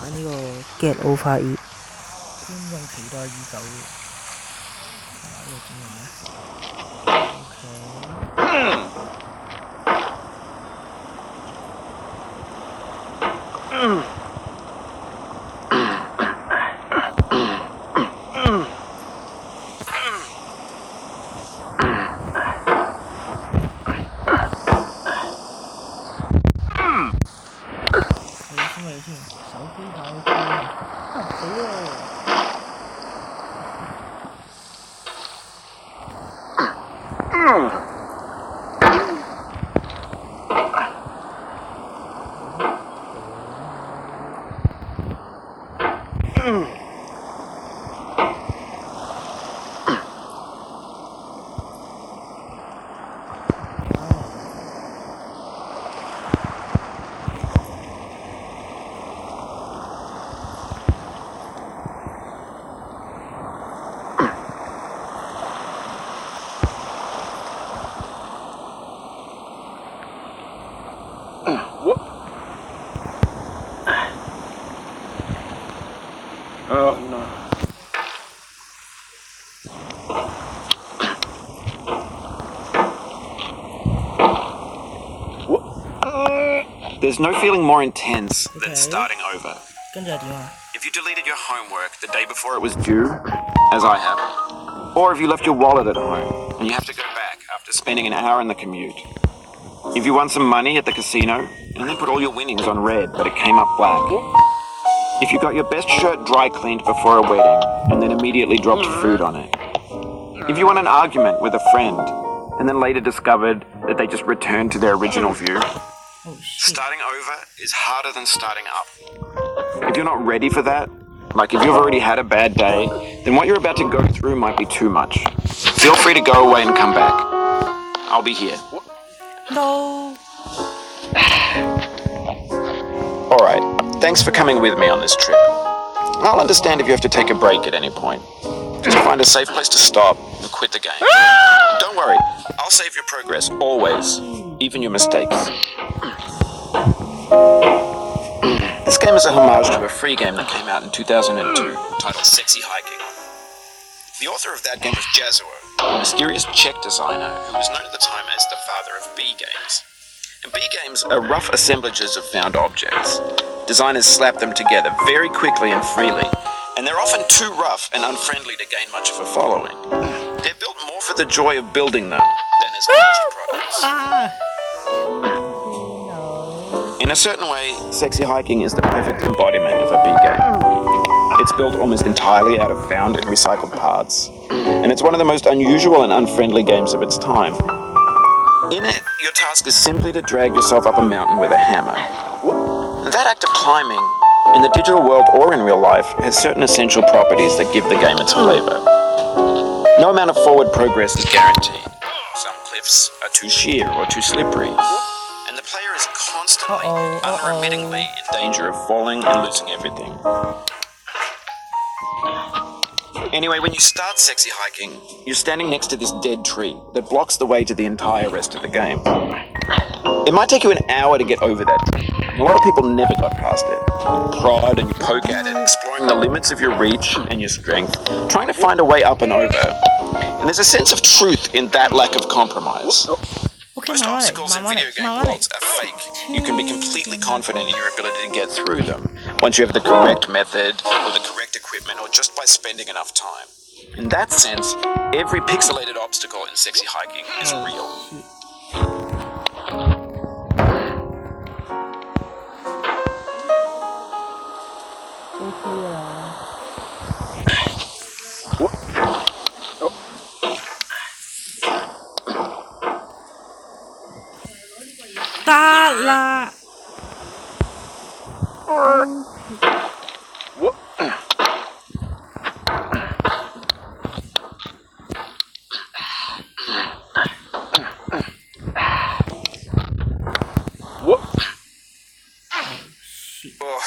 呢個 get over it。觀眾期待已久。呢個點玩手機跑機，死喎！Oh no. There's no feeling more intense than starting over. 跟住係點啊？ If you deleted your homework the day before it was due, as I have, or if you left your wallet at home and you have to go back after spending an hour in the commute. If you won some money at the casino and then put all your winnings on red but it came up black. If you got your best shirt dry cleaned before a wedding and then immediately dropped food on it. If you won an argument with a friend and then later discovered that they just returned to their original view. Starting over is harder than starting up. If you're not ready for that, like if you've already had a bad day, then what you're about to go through might be too much. Feel free to go away and come back. I'll be here. No. Alright, thanks for coming with me on this trip. I'll understand if you have to take a break at any point. Just find a safe place to stop and quit the game. Don't worry, I'll save your progress, always. Even your mistakes. This game is a homage to a free game that came out in 2002, titled Sexy Hiking. The author of that game was Jazuo, a mysterious Czech designer who was known at the time as the father of B games. And B games are rough assemblages of found objects. Designers slap them together very quickly and freely, and they're often too rough and unfriendly to gain much of a following. They're built more for the joy of building them than as finished products. In a certain way, Sexy Hiking is the perfect embodiment of a B game. It's built almost entirely out of found and recycled parts, and it's one of the most unusual and unfriendly games of its time. In it, your task is simply to drag yourself up a mountain with a hammer. That act of climbing, in the digital world or in real life, has certain essential properties that give the game its flavor. No amount of forward progress is guaranteed. Some cliffs are too sheer or too slippery, and the player is constantly, unremittingly in danger of falling and losing everything. Anyway, when you start Sexy Hiking, you're standing next to this dead tree that blocks the way to the entire rest of the game. It might take you an hour to get over that tree. A lot of people never got past it. You prod and you poke at it, exploring the limits of your reach and your strength, trying to find a way up and over. And there's a sense of truth in that lack of compromise. Most obstacles in video game worlds are fake. You can be completely confident in your ability to get through them once you have the correct method or the correct equipment or just by spending enough time. In that sense, every pixelated obstacle in Sexy Hiking is real.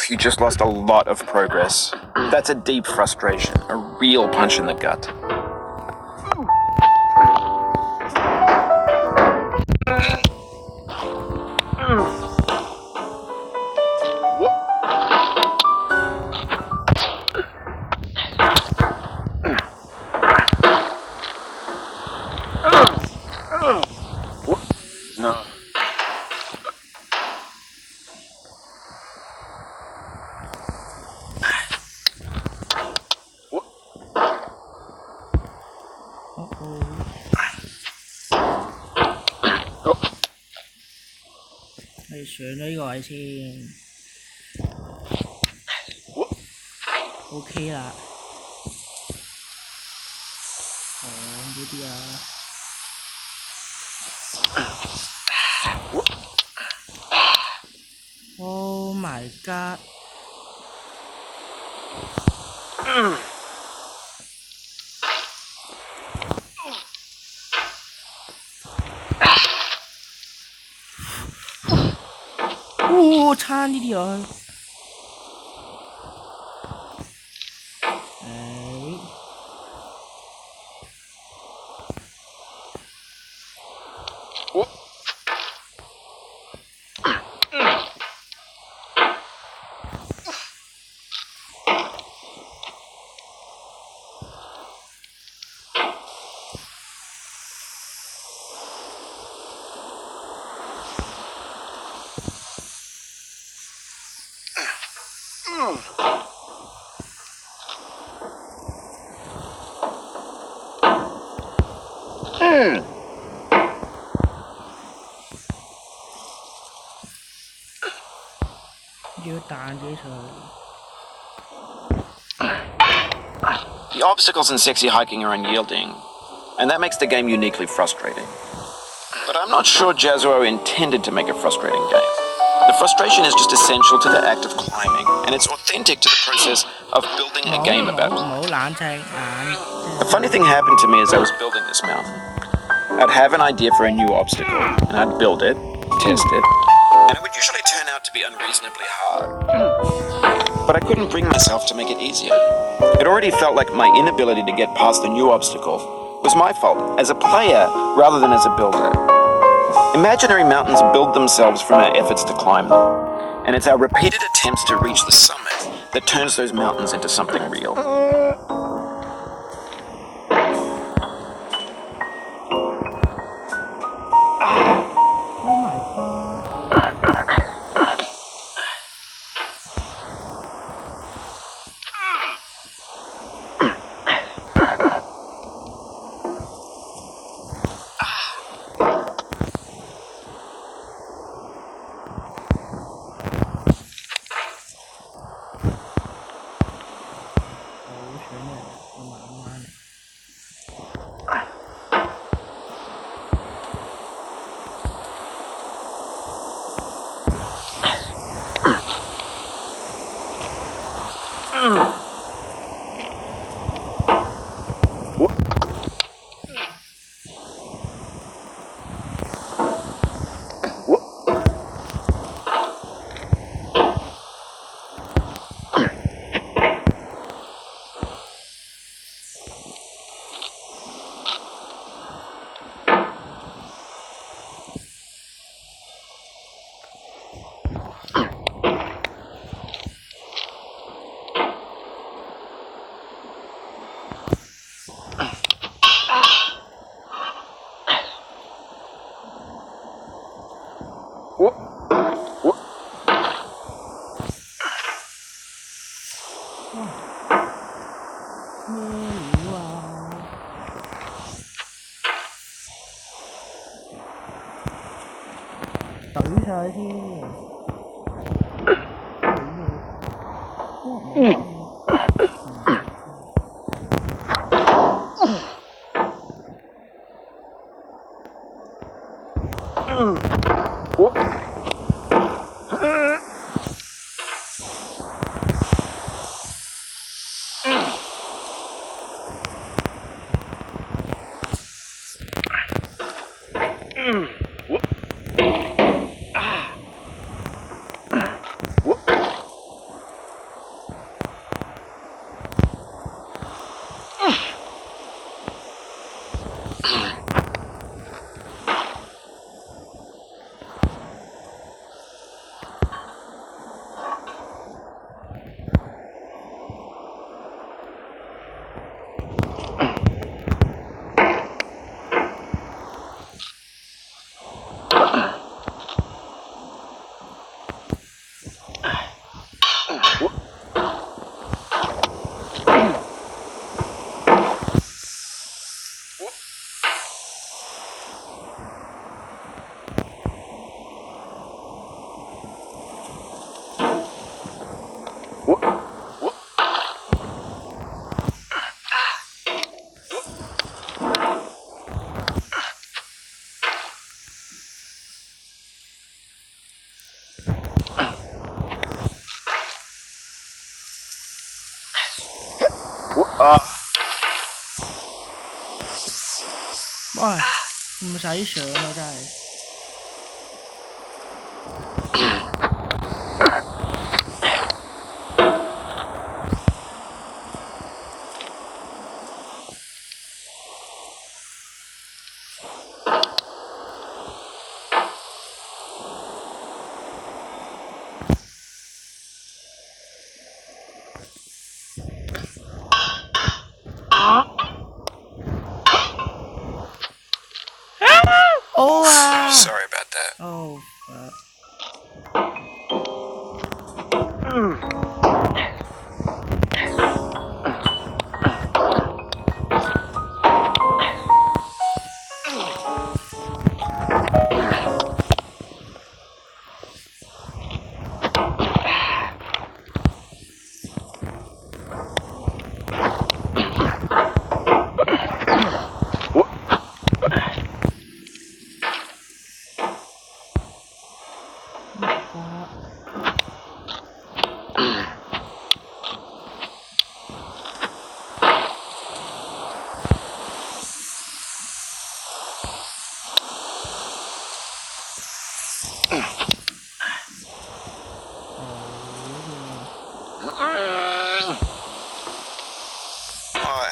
You just lost a lot of progress. That's a deep frustration, a real punch in the gut. 你上咗呢個位先 ，OK 啦。呢啲啊。Oh my god！ 差呢啲啊！要彈幾上去。 The obstacles in sexy hiking are unyielding, and that makes the game uniquely frustrating. But I'm not sure Jazuo intended to make a frustrating game. The frustration is just essential to the act of climbing, and it's authentic to the process of building a game about it. A funny thing happened to me as I was building this mountain. I'd have an idea for a new obstacle, and I'd build it, test it, and it would usually turn out to be unreasonably hard. But I couldn't bring myself to make it easier. It already felt like my inability to get past the new obstacle was my fault as a player rather than as a builder. Imaginary mountains build themselves from our efforts to climb them, and it's our repeated attempts to reach the summit that turns those mountains into something real. 哇，唔使上啊，真係。Sorry about that. Oh,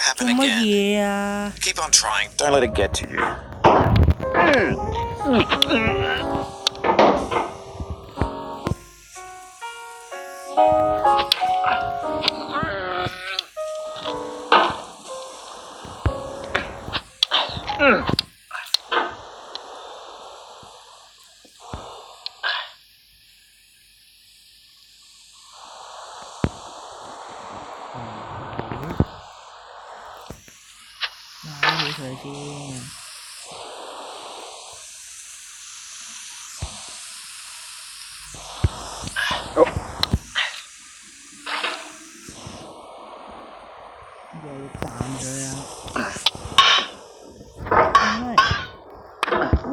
Happen 做乜 again. 嘢啊？ Keep on trying. Don't let it get to you.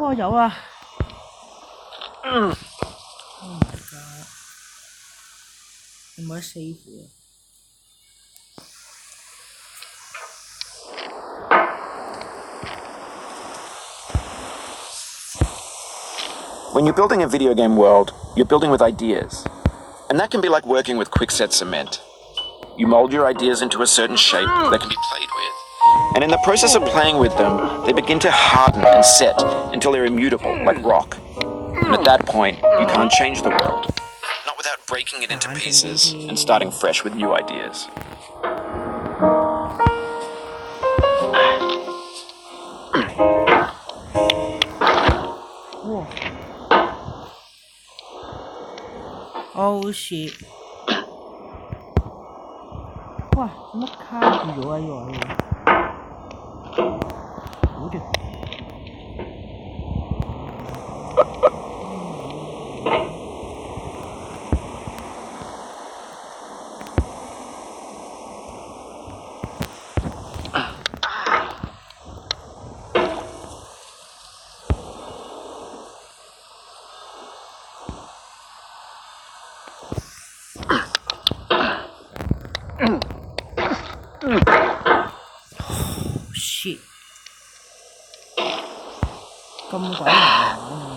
哇，有啊！Oh my god！ 有冇得 save 啊？ When you're building a video game world, you're building with ideas. And that can be like working with quickset cement. You mold your ideas into a certain shape that can be played with. And in the process of playing with them, they begin to harden and set until they're immutable, like rock. And at that point, you can't change the world. Not without breaking it into pieces and starting fresh with new ideas. Oh shit！ 哇，乜卡住咗啊？呢位，好嘅。shit！咁鬼難玩啊！